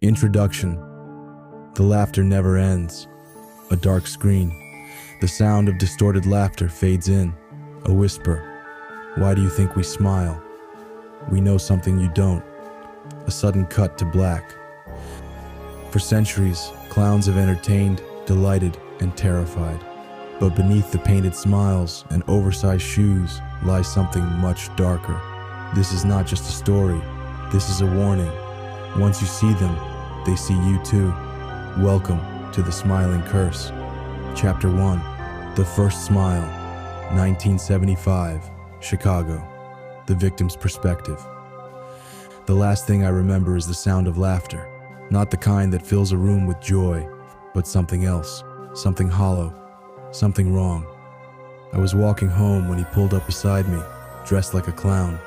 Introduction. The laughter never ends. A dark screen. The sound of distorted laughter fades in. A whisper. Why do you think we smile? We know something you don't. A sudden cut to black. For centuries, clowns have entertained, delighted, and terrified. But beneath the painted smiles and oversized shoes lies something much darker. This is not just a story. This is a warning. Once you see them, they see you too. Welcome to The Smiling Curse. Chapter 1. The First Smile. 1975. Chicago. The victim's perspective. The last thing I remember is the sound of laughter. Not the kind that fills a room with joy, but something else. Something hollow. Something wrong. I was walking home when he pulled up beside me, dressed like a clown.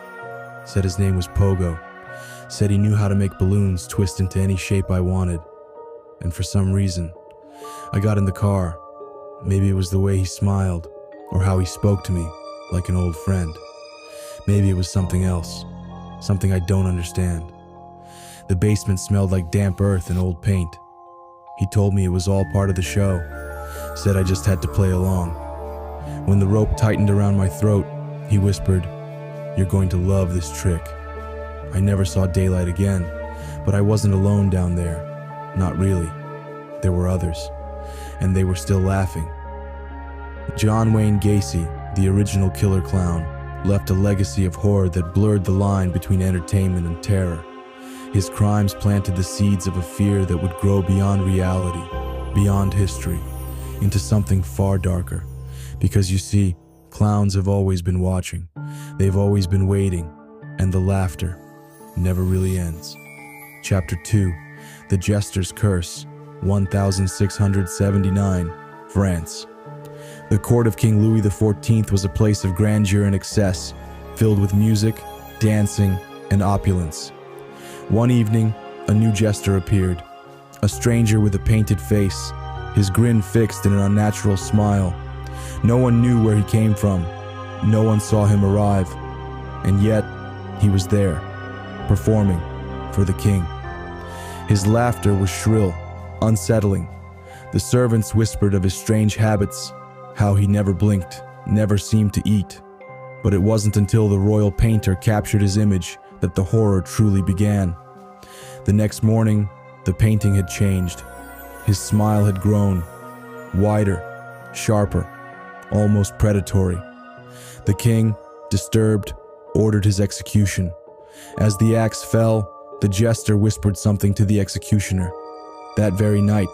Said his name was Pogo. Said he knew how to make balloons twist into any shape I wanted. And for some reason, I got in the car. Maybe it was the way he smiled, or how he spoke to me, like an old friend. Maybe it was something else, something I don't understand. The basement smelled like damp earth and old paint. He told me it was all part of the show. Said I just had to play along. When the rope tightened around my throat, he whispered, "You're going to love this trick." I never saw daylight again, but I wasn't alone down there. Not really. There were others, and they were still laughing. John Wayne Gacy, the original killer clown, left a legacy of horror that blurred the line between entertainment and terror. His crimes planted the seeds of a fear that would grow beyond reality, beyond history, into something far darker. Because you see, clowns have always been watching. They've always been waiting, and the laughter never really ends. Chapter 2. The Jester's Curse. 1679. France. The court of King Louis XIV was a place of grandeur and excess, filled with music, dancing, and opulence. One evening, a new jester appeared, a stranger with a painted face, his grin fixed in an unnatural smile. No one knew where he came from. No one saw him arrive. And yet, he was there, performing for the king. His laughter was shrill, unsettling. The servants whispered of his strange habits, how he never blinked, never seemed to eat. But it wasn't until the royal painter captured his image that the horror truly began. The next morning, the painting had changed. His smile had grown, wider, sharper, almost predatory. The king, disturbed, ordered his execution. As the axe fell, the jester whispered something to the executioner. That very night,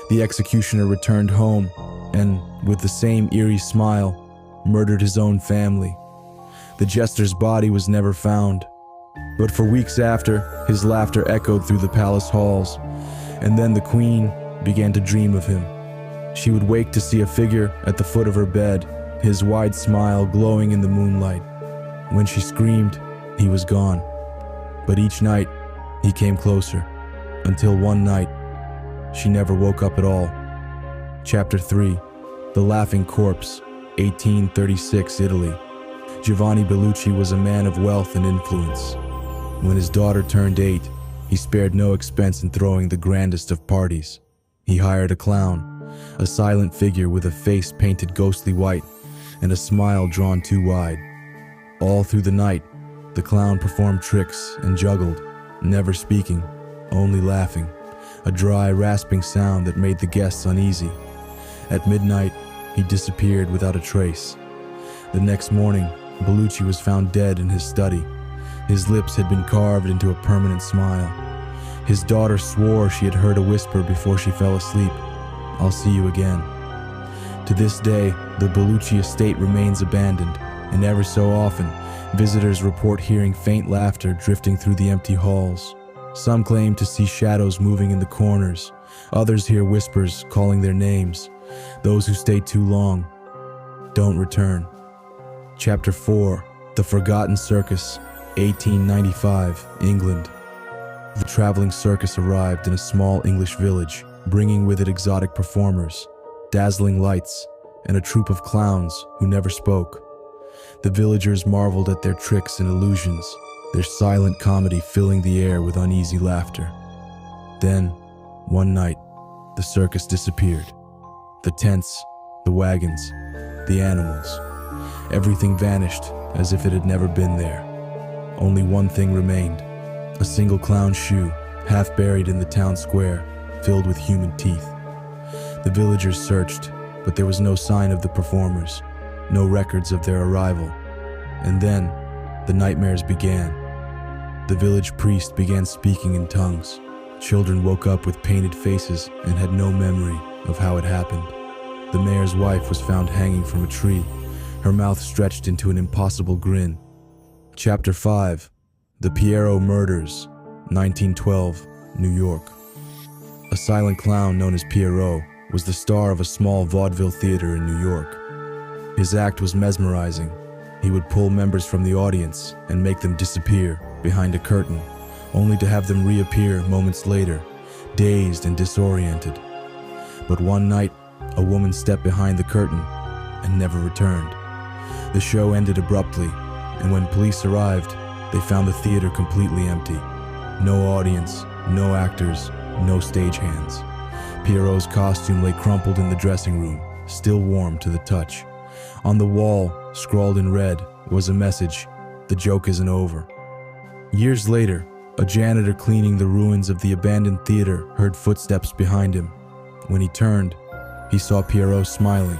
the executioner returned home and, with the same eerie smile, murdered his own family. The jester's body was never found. But for weeks after, his laughter echoed through the palace halls, and then the queen began to dream of him. She would wake to see a figure at the foot of her bed, his wide smile glowing in the moonlight. When she screamed, he was gone. But each night, he came closer, until one night, she never woke up at all. Chapter 3. The Laughing Corpse. 1836, Italy. Giovanni Bellucci was a man of wealth and influence. When his daughter turned 8, he spared no expense in throwing the grandest of parties. He hired a clown, a silent figure with a face painted ghostly white and a smile drawn too wide. All through the night, the clown performed tricks and juggled, never speaking, only laughing, a dry, rasping sound that made the guests uneasy. At midnight, he disappeared without a trace. The next morning, Bellucci was found dead in his study. His lips had been carved into a permanent smile. His daughter swore she had heard a whisper before she fell asleep, "I'll see you again." To this day, the Bellucci estate remains abandoned, and ever so often, visitors report hearing faint laughter drifting through the empty halls. Some claim to see shadows moving in the corners. Others hear whispers calling their names. Those who stay too long don't return. Chapter 4. The Forgotten Circus. 1895, England. The traveling circus arrived in a small English village, bringing with it exotic performers, dazzling lights, and a troupe of clowns who never spoke. The villagers marveled at their tricks and illusions, their silent comedy filling the air with uneasy laughter. Then, one night, the circus disappeared. The tents, the wagons, the animals. Everything vanished as if it had never been there. Only one thing remained, a single clown shoe, half buried in the town square, filled with human teeth. The villagers searched, but there was no sign of the performers, no records of their arrival. And then, the nightmares began. The village priest began speaking in tongues. Children woke up with painted faces and had no memory of how it happened. The mayor's wife was found hanging from a tree, her mouth stretched into an impossible grin. Chapter 5. The Pierrot Murders, 1912, New York. A silent clown known as Pierrot was the star of a small vaudeville theater in New York. His act was mesmerizing. He would pull members from the audience and make them disappear behind a curtain, only to have them reappear moments later, dazed and disoriented. But one night, a woman stepped behind the curtain and never returned. The show ended abruptly, and when police arrived, they found the theater completely empty. No audience, no actors, no stagehands. Pierrot's costume lay crumpled in the dressing room, still warm to the touch. On the wall, scrawled in red, was a message: "The joke isn't over." Years later, a janitor cleaning the ruins of the abandoned theater heard footsteps behind him. When he turned, he saw Pierrot smiling.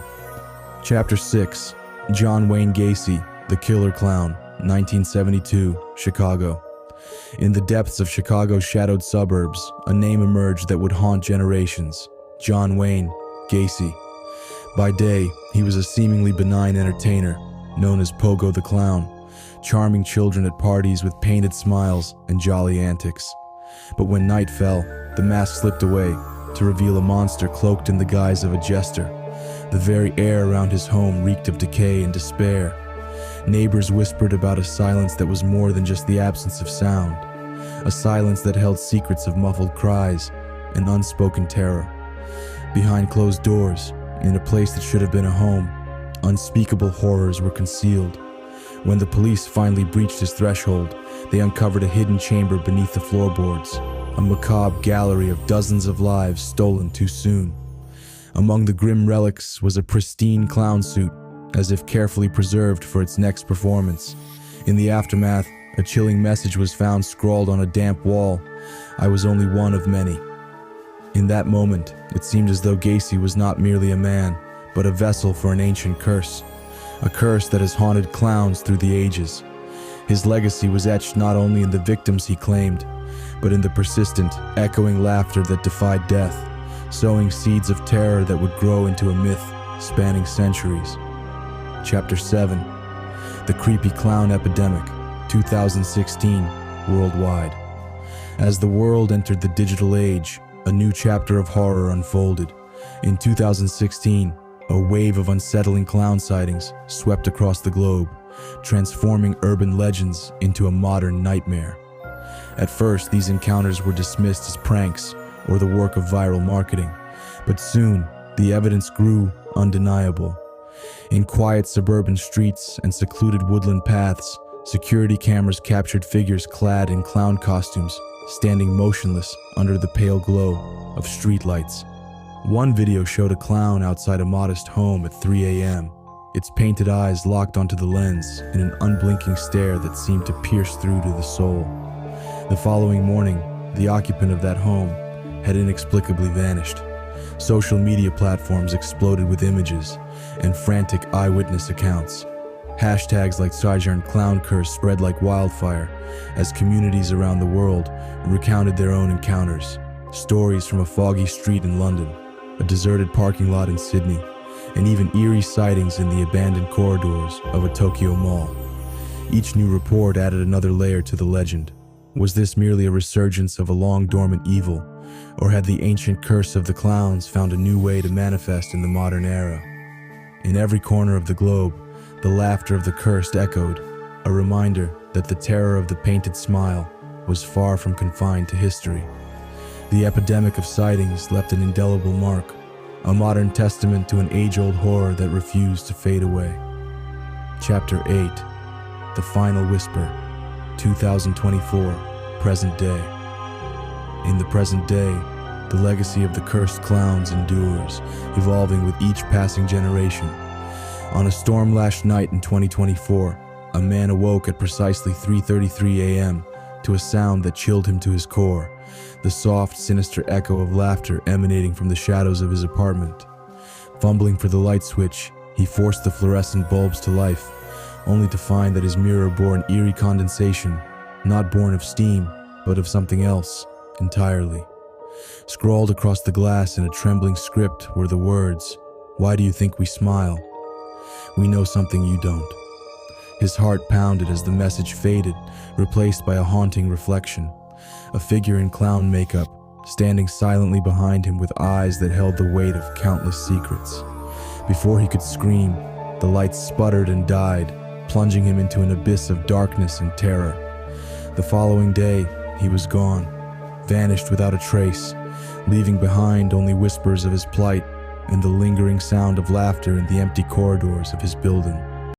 Chapter 6. John Wayne Gacy, the Killer Clown, 1972, Chicago. In the depths of Chicago's shadowed suburbs, a name emerged that would haunt generations: John Wayne Gacy. By day, he was a seemingly benign entertainer, known as Pogo the Clown, charming children at parties with painted smiles and jolly antics. But when night fell, the mask slipped away to reveal a monster cloaked in the guise of a jester. The very air around his home reeked of decay and despair. Neighbors whispered about a silence that was more than just the absence of sound, a silence that held secrets of muffled cries and unspoken terror. Behind closed doors, in a place that should have been a home, unspeakable horrors were concealed. When the police finally breached his threshold, they uncovered a hidden chamber beneath the floorboards, a macabre gallery of dozens of lives stolen too soon. Among the grim relics was a pristine clown suit, as if carefully preserved for its next performance. In the aftermath, a chilling message was found scrawled on a damp wall: "I was only one of many." In that moment, it seemed as though Gacy was not merely a man, but a vessel for an ancient curse, a curse that has haunted clowns through the ages. His legacy was etched not only in the victims he claimed, but in the persistent, echoing laughter that defied death, sowing seeds of terror that would grow into a myth spanning centuries. Chapter 7. The Creepy Clown Epidemic, 2016, worldwide. As the world entered the digital age, a new chapter of horror unfolded. In 2016, a wave of unsettling clown sightings swept across the globe, transforming urban legends into a modern nightmare. At first, these encounters were dismissed as pranks or the work of viral marketing, but soon, the evidence grew undeniable. In quiet suburban streets and secluded woodland paths, security cameras captured figures clad in clown costumes, standing motionless under the pale glow of streetlights. One video showed a clown outside a modest home at 3 a.m., its painted eyes locked onto the lens in an unblinking stare that seemed to pierce through to the soul. The following morning, the occupant of that home had inexplicably vanished. Social media platforms exploded with images and frantic eyewitness accounts. Hashtags like Sojourn Clown Curse spread like wildfire as communities around the world recounted their own encounters. Stories from a foggy street in London, a deserted parking lot in Sydney, and even eerie sightings in the abandoned corridors of a Tokyo mall. Each new report added another layer to the legend. Was this merely a resurgence of a long-dormant evil, or had the ancient curse of the clowns found a new way to manifest in the modern era? In every corner of the globe, the laughter of the cursed echoed, a reminder that the terror of the painted smile was far from confined to history. The epidemic of sightings left an indelible mark, a modern testament to an age-old horror that refused to fade away. Chapter 8. The Final Whisper, 2024, present day. In the present day, the legacy of the cursed clowns endures, evolving with each passing generation. On a storm-lashed night in 2024, a man awoke at precisely 3:33 a.m. to a sound that chilled him to his core, the soft, sinister echo of laughter emanating from the shadows of his apartment. Fumbling for the light switch, he forced the fluorescent bulbs to life, only to find that his mirror bore an eerie condensation, not born of steam, but of something else entirely. Scrawled across the glass in a trembling script were the words, "Why do you think we smile? We know something you don't." His heart pounded as the message faded, replaced by a haunting reflection. A figure in clown makeup, standing silently behind him with eyes that held the weight of countless secrets. Before he could scream, the lights sputtered and died, plunging him into an abyss of darkness and terror. The following day, he was gone, vanished without a trace, leaving behind only whispers of his plight and the lingering sound of laughter in the empty corridors of his building.